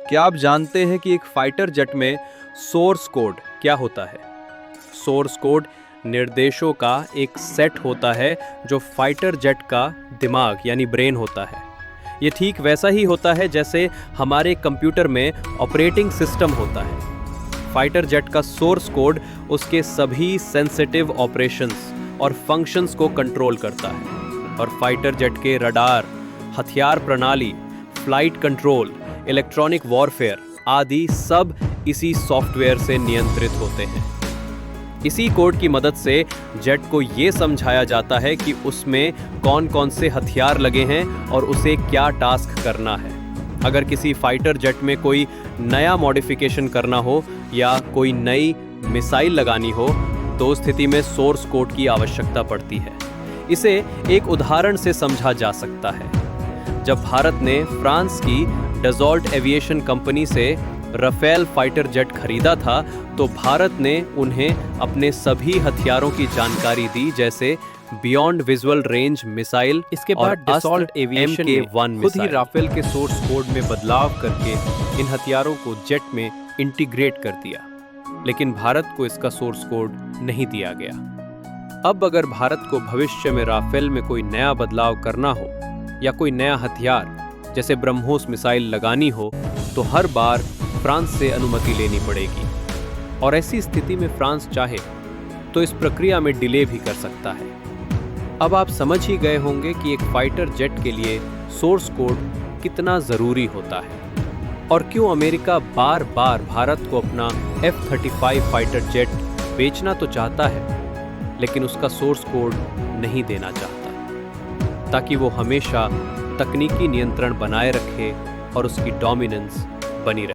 क्या आप जानते हैं कि एक फाइटर जेट में सोर्स कोड क्या होता है? सोर्स कोड निर्देशों का एक सेट होता है जो फाइटर जेट का दिमाग यानी ब्रेन होता है। ये ठीक वैसा ही होता है जैसे हमारे कंप्यूटर में ऑपरेटिंग सिस्टम होता है। फाइटर जेट का सोर्स कोड उसके सभी सेंसिटिव ऑपरेशंस और फंक्शंस को कंट्रोल करता है और फाइटर जेट के रडार, हथियार प्रणाली, फ्लाइट कंट्रोल, इलेक्ट्रॉनिक वॉरफेयर आदि सब इसी सॉफ्टवेयर से नियंत्रित होते हैं। इसी कोड की मदद से जेट को ये समझाया जाता है कि उसमें कौन कौन से हथियार लगे हैं और उसे क्या टास्क करना है। अगर किसी फाइटर जेट में कोई नया मॉडिफिकेशन करना हो या कोई नई मिसाइल लगानी हो तो उस स्थिति में सोर्स कोड की आवश्यकता पड़ती है। इसे एक उदाहरण से समझा जा सकता है। जब भारत ने फ्रांस की डसॉल्ट एविएशन कंपनी से राफेल फाइटर जेट खरीदा था तो भारत ने उन्हें अपने सभी हथियारों की जानकारी दी, जैसे बियॉन्ड विजुअल रेंज मिसाइल। इसके बाद डसॉल्ट एविएशन ने खुद ही राफेल के सोर्स कोड में बदलाव करके इन हथियारों को जेट में इंटीग्रेट कर दिया, लेकिन भारत को इसका सोर्स कोड नहीं दिया गया। अब अगर भारत को भविष्य में राफेल में कोई नया बदलाव करना हो या कोई नया हथियार जैसे ब्रह्मोस मिसाइल लगानी हो तो हर बार फ्रांस से अनुमति लेनी पड़ेगी और ऐसी स्थिति में फ्रांस चाहे तो इस प्रक्रिया में डिले भी कर सकता है। अब आप समझ ही गए होंगे कि एक फाइटर जेट के लिए सोर्स कोड कितना जरूरी होता है और क्यों अमेरिका बार बार भारत को अपना F-35 फाइटर जेट बेचना तो चाहता है लेकिन उसका सोर्स कोड नहीं देना चाहता, ताकि वो हमेशा तकनीकी नियंत्रण बनाए रखे और उसकी डोमिनेंस बनी रहे।